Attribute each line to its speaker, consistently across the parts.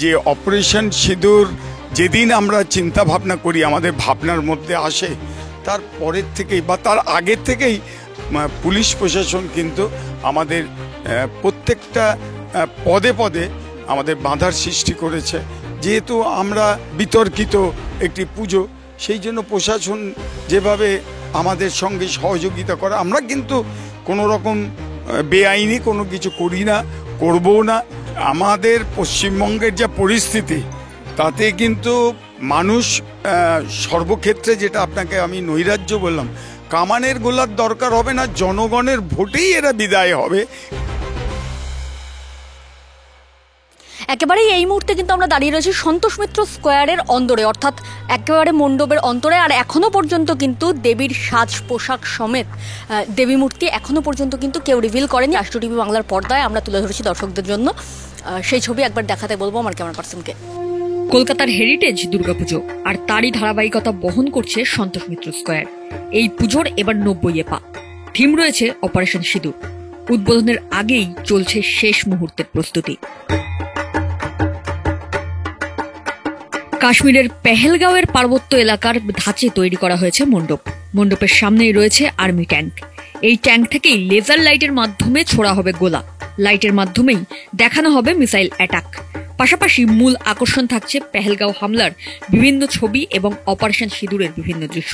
Speaker 1: যে অপারেশন সিঁদুর যেদিন আমরা চিন্তা ভাবনা করি, আমাদের ভাবনার মধ্যে আসে, তার পরের থেকেই বা তার আগের থেকেই পুলিশ প্রশাসন কিন্তু আমাদের প্রত্যেকটা পদে পদে আমাদের বাধার সৃষ্টি করেছে। যেহেতু আমরা বিতর্কিত একটি পুজো, সেই জন্য প্রশাসন যেভাবে আমাদের সঙ্গে সহযোগিতা করে, আমরা কিন্তু কোনো রকম বেআইনি কোনো কিছু করি না, করবও না। আমাদের পশ্চিমবঙ্গের যা পরিস্থিতি, তাতে কিন্তু মানুষ সর্বক্ষেত্রে, যেটা আপনাকে আমি নৈরাজ্য বললাম, কামানের গোলার দরকার হবে না, জনগণের ভোটেই এরা বিদায় হবে।
Speaker 2: একেবারেই এই মুহূর্তে কিন্তু আমরা দাঁড়িয়ে রয়েছি সন্তোষ মিত্র স্কোয়ারের অন্দরে, অর্থাৎ একেবারে মণ্ডপের অন্তরে। আর এখনো পর্যন্ত কিন্তু দেবীর সাজ পোশাক সমেত দেবী মূর্তি এখনো পর্যন্ত কিন্তু কেউ রিভিল করেনি। রাষ্ট্র টিভি বাংলার পর্দায় আমরা তুলে ধরেছি দর্শকদের জন্য, সেই ছবি একবার দেখাতে বলবো আমার ক্যামেরা পার্সনকে। কলকাতার হেরিটেজ দুর্গাপুজো, আর তারই ধারাবাহিকতা বহন করছে সন্তোষ মিত্র স্কোয়ার। এই পুজোর এবার 90 পা। থিম রয়েছে অপারেশন সিঁদুর। উদ্বোধনের আগেই চলছে শেষ মুহূর্তের প্রস্তুতি। কাশ্মীরের পেহেলগাঁওয়ের পার্বত্য এলাকার ধাঁচে তৈরি করা হয়েছে মণ্ডপ। মণ্ডপের সামনেই রয়েছে আর্মি ট্যাঙ্ক। এই ট্যাঙ্ক থেকেই লেজার লাইটের মাধ্যমে ছোড়া হবে গোলা। লাইটের মাধ্যমেই দেখানো হবে মিসাইল অ্যাটাক। পাশাপাশি মূল আকর্ষণ থাকছে পেহেলগাঁও হামলার বিভিন্ন ছবি এবং অপারেশন সিঁদুরের বিভিন্ন দৃশ্য।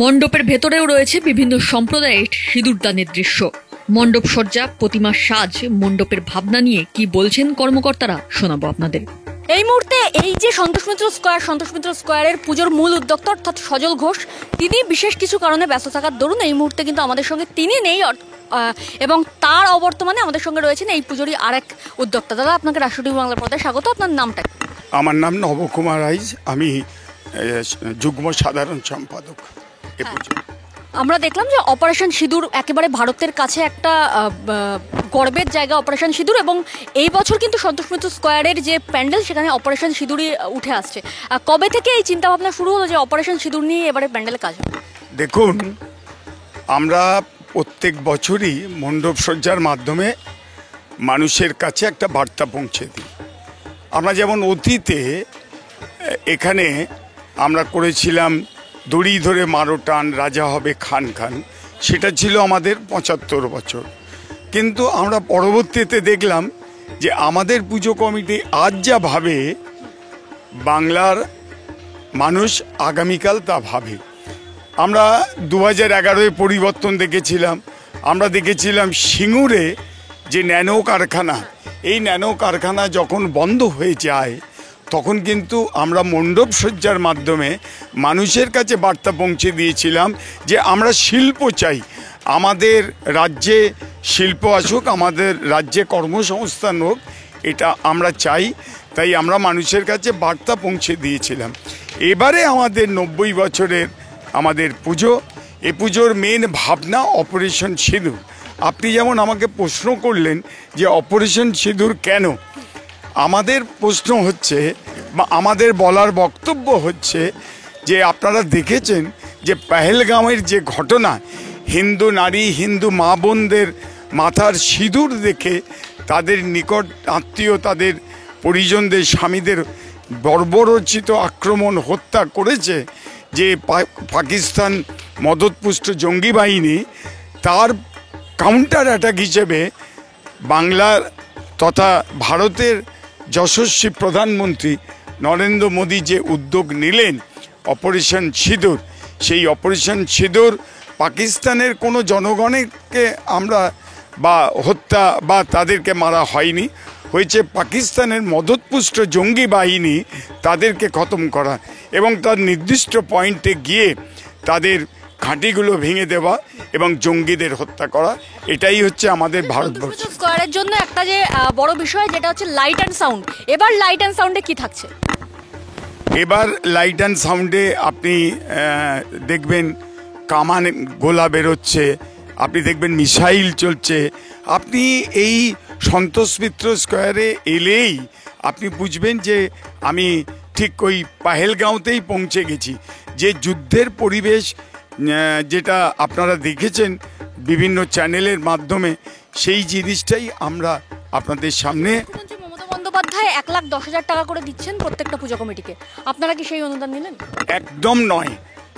Speaker 2: মণ্ডপের ভেতরেও রয়েছে বিভিন্ন সম্প্রদায়ের সিঁদুরদানের দৃশ্য। মণ্ডপ সজ্জা, প্রতিমার সাজ, মণ্ডপের ভাবনা নিয়ে কি বলছেন কর্মকর্তারা শোনাবো আপনাদের। এই মুহূর্তে এই যে সন্তোষ মিত্র স্কোয়ারের পুজোর মূল উদ্যোক্তা অর্থাৎ সজল ঘোষ, তিনি বিশেষ কিছু কারণে ব্যস্ত থাকার দরুন এই মুহূর্তে কিন্তু আমাদের সঙ্গে তিনি নেই, এবং তার অবর্তমানে আমাদের সঙ্গে রয়েছেন এই পুজোরই আরেক উদ্যোক্তা। দাদা, আপনাকে রাষ্ট্র টিভি বাংলার পর্দায় স্বাগত। আপনার নামটা? আমার নাম নবকুমার রাইজ, আমি যুগ্ম সাধারণ সম্পাদক। আমরা দেখলাম যে অপারেশন সিঁদুর একেবারে ভারতের কাছে একটা গর্বের জায়গা অপারেশন সিঁদুর, এবং এই বছর কিন্তু সন্তোষ মিত্র স্কোয়ারের যে প্যান্ডেল, সেখানে অপারেশন সিঁদুরই উঠে আসছে। কবে থেকে এই চিন্তাভাবনা শুরু হলো যে অপারেশন সিঁদুর নিয়ে এবারে প্যান্ডেলে কাজ হবে?
Speaker 1: দেখুন, আমরা প্রত্যেক বছরই মণ্ডপ সজ্জার মাধ্যমে মানুষের কাছে একটা বার্তা পৌঁছে দিই। আমরা যেমন অতীতে এখানে আমরা করেছিলাম দড়ি ধরে মারো টান, রাজা হবে খান খান, সেটা ছিল আমাদের 75 বছর। কিন্তু আমরা পরবর্তীতে দেখলাম যে আমাদের পুজো কমিটি আজ যা ভাবে, বাংলার মানুষ আগামীকাল তা ভাবে। আমরা 2011-এ পরিবর্তন দেখেছিলাম। আমরা দেখেছিলাম সিঙ্গুরে যে ন্যানো কারখানা, এই ন্যানো কারখানা যখন বন্ধ হয়ে যায়, তখন কিন্তু আমরা মণ্ডপ সজ্জার মাধ্যমে মানুষের কাছে বার্তা পৌঁছে দিয়েছিলাম যে আমরা শিল্প চাই, আমাদের রাজ্যে শিল্প আসুক, আমাদের রাজ্যে কর্মসংস্থান হোক, এটা আমরা চাই। তাই আমরা মানুষের কাছে বার্তা পৌঁছে দিয়েছিলাম। এবারে আমাদের 90 বছরের আমাদের পুজো, এ পুজোর মেন ভাবনা অপারেশন সিঁদুর। আপনি যেমন আমাকে প্রশ্ন করলেন যে অপারেশন সিঁদুর কেন, আমাদের প্রশ্ন হচ্ছে বা আমাদের বলার বক্তব্য হচ্ছে যে আপনারা দেখেছেন যে পেহেলগাঁওয়ের যে ঘটনা, হিন্দু নারী, হিন্দু মা বোনদের মাথার সিঁদুর দেখে তাদের নিকট আত্মীয়, তাদের পরিজনদের, স্বামীদের বর্বরোচিত আক্রমণ, হত্যা করেছে যে পাকিস্তান মদতপুষ্ট জঙ্গি বাহিনী, তার কাউন্টার অ্যাটাক হিসেবে বাংলার তথা ভারতের যশস্বী প্রধানমন্ত্রী নরেন্দ্র মোদী যে উদ্যোগ নিলেন অপারেশন সিঁদুর, সেই অপারেশন সিঁদুর পাকিস্তানের কোনো জনগণকে আমরা বা হত্যা বা তাদেরকে মারা হয়নি, হয়েছে পাকিস্তানের মদতপুষ্ট জঙ্গি বাহিনী তাদেরকে খতম করা এবং তার নির্দিষ্ট পয়েন্টে গিয়ে তাদের ঘাঁটিগুলো ভেঙে দেওয়া এবং জঙ্গিদের হত্যা করা। এটাই হচ্ছে আমাদের ভারতবর্ষ
Speaker 2: স্কোয়ারের জন্য একটা যে বড় বিষয়, যেটা হচ্ছে লাইট অ্যান্ড সাউন্ড। এবার লাইট অ্যান্ড সাউন্ডে কি থাকছে?
Speaker 1: এবার লাইট অ্যান্ড সাউন্ডে আপনি দেখবেন কামান গোলা বেরোচ্ছে, আপনি দেখবেন মিসাইল চলছে। আপনি এই সন্তোষ মিত্র স্কোয়ারে এলেই আপনি বুঝবেন যে আমি ঠিক ওই পেহেলগাঁওতেই পৌঁছে গেছি। যে যুদ্ধের পরিবেশ যেটা আপনারা দেখেছেন বিভিন্ন চ্যানেলের মাধ্যমে, সেই জিনিসটাই আমরা আপনাদের সামনে।
Speaker 3: মুখ্যমন্ত্রী মমতা বন্দ্যোপাধ্যায় 1,10,000 টাকা করে দিচ্ছেন প্রত্যেকটা পুজো কমিটিকে, আপনারা কি সেই অনুদান নিলেন?
Speaker 1: একদম নয়,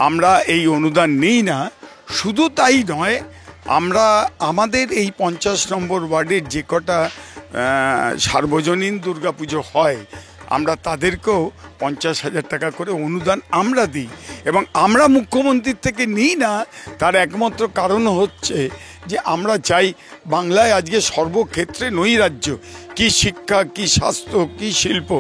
Speaker 1: আমরা এই অনুদান নিই না। শুধু তাই নয়, আমরা আমাদের এই 50 নম্বর ওয়ার্ডের যে কটা সার্বজনীন দুর্গাপুজো হয়, আমরা তাদেরকেও 50,000 টাকা করে অনুদান আমরা দিই। এবং আমরা মুখ্যমন্ত্রীর থেকে নিই না, তার একমাত্র কারণ হচ্ছে যে আমরা চাই বাংলায় আজকে সর্বক্ষেত্রে নৈরাজ্য, কি শিক্ষা, কি স্বাস্থ্য, কি শিল্প।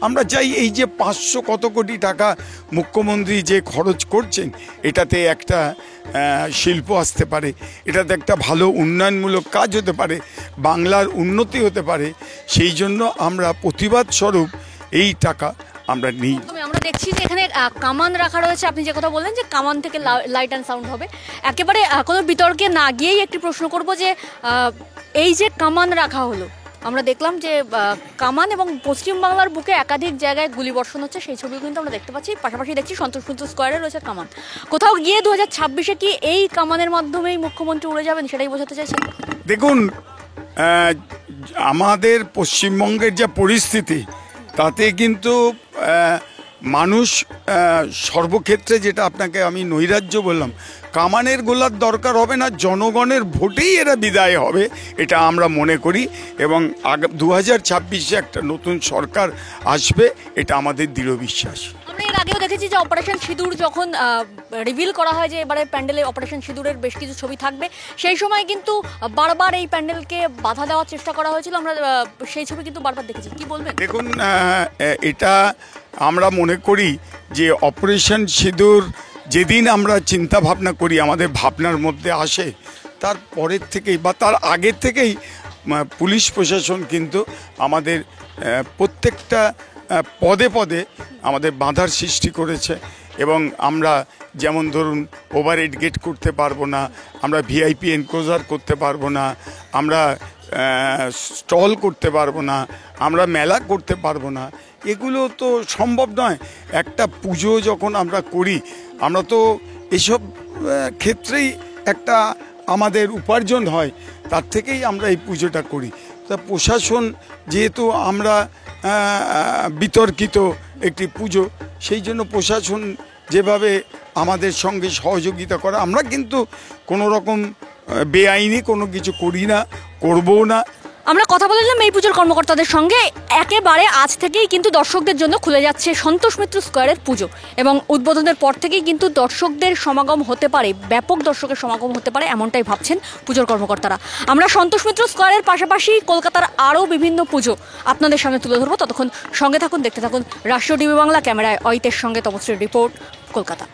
Speaker 1: আমরা চাই এই যে 500 কত কোটি টাকা মুখ্যমন্ত্রী যে খরচ করছেন, এটাতে একটা শিল্প আসতে পারে, এটাতে একটা ভালো উন্নয়নমূলক কাজ হতে পারে, বাংলার উন্নতি হতে পারে। সেই জন্য আমরা প্রতিবাদ স্বরূপ এই টাকা আমরা নিই।
Speaker 3: আমরা দেখছি যে এখানে কামান রাখা রয়েছে, আপনি যে কথা বললেন যে কামান থেকে লাইট অ্যান্ড সাউন্ড হবে। একেবারে কোনো বিতর্কে না গিয়েই একটি প্রশ্ন করব যে এই যে কামান রাখা হলো, আমরা দেখলাম যে কামান এবং পশ্চিমবাংলার বুকে একাধিক জায়গায় গুলিবর্ষণ হচ্ছে, সেই ছবিও কিন্তু আমরা দেখতে পাচ্ছি। পাশাপাশি দেখছি সন্তোষ মিত্র স্কোয়ারে রয়েছে কামান। কোথাও গিয়ে 2026-এ কি এই কামানের মাধ্যমেই মুখ্যমন্ত্রী উড়ে যাবেন, সেটাই বোঝাতে চাইছেন?
Speaker 1: দেখুন, আমাদের পশ্চিমবঙ্গের যা পরিস্থিতি, তাতে কিন্তু মানুষ সর্বক্ষেত্রে, যেটা আপনাকে আমি নৈরাজ্য বললাম, কামানের গোলার দরকার হবে না, জনগণের ভোটেই এরা বিদায় হবে, এটা আমরা মনে করি। এবং 2026-এ একটা নতুন সরকার আসবে, এটা আমাদের দৃঢ় বিশ্বাস।
Speaker 3: আমরা এর আগেও দেখেছি যে অপারেশন সিঁদুর যখন রিভিল করা হয় যে এবারে প্যান্ডেলে অপারেশন সিঁদুরের বেশ কিছু ছবি থাকবে, সেই সময় কিন্তু বারবার এই প্যান্ডেলকে বাধা দেওয়ার চেষ্টা করা হয়েছিল, আমরা সেই ছবি কিন্তু বারবার দেখেছি। কি বলবেন?
Speaker 1: দেখুন, এটা আমরা মনে করি যে অপারেশন সিঁদুর যেদিন আমরা চিন্তা ভাবনা করি, আমাদের ভাবনার মধ্যে আসে, তার পরের থেকেই বা তার আগের থেকেই পুলিশ প্রশাসন কিন্তু আমাদের প্রত্যেকটা পদে পদে আমাদের বাধার সৃষ্টি করেছে। এবং আমরা যেমন ধরুন ওভারহেড গেট করতে পারবো না, আমরা ভিআইপি এনক্লোজার করতে পারবো না, আমরা স্টল করতে পারবো না, আমরা মেলা করতে পারবো না, এগুলো তো সম্ভব নয়। একটা পুজো যখন আমরা করি, আমরা তো এসব ক্ষেত্রেই একটা আমাদের উপার্জন হয়, তার থেকেই আমরা এই পুজোটা করি। তা প্রশাসন, যেহেতু আমরা বিতর্কিত একটি পুজো, সেই জন্য প্রশাসন যেভাবে আমাদের সঙ্গে সহযোগিতা করে, আমরা কিন্তু কোনো রকম বেআইনি কোনো কিছু করি না, করবও না।
Speaker 3: আমরা কথা বললাম এই পুজোর কর্মকর্তাদের সঙ্গে। একেবারে আজ থেকেই কিন্তু দর্শকদের জন্য খুলে যাচ্ছে সন্তোষ মিত্র স্কোয়ারের পুজো, এবং উদ্বোধনের পর থেকেই কিন্তু দর্শকদের সমাগম হতে পারে, ব্যাপক দর্শকের সমাগম হতে পারে, এমনটাই ভাবছেন পুজোর কর্মকর্তারা। আমরা সন্তোষ মিত্র স্কোয়ারের পাশাপাশি কলকাতার আরও বিভিন্ন পুজো আপনাদের সামনে তুলে ধরবো। ততক্ষণ সঙ্গে থাকুন, দেখতে থাকুন রাষ্ট্রীয় টিভি বাংলা। ক্যামেরায় অয়িতের সঙ্গে তপশ্রীর রিপোর্ট, কলকাতা।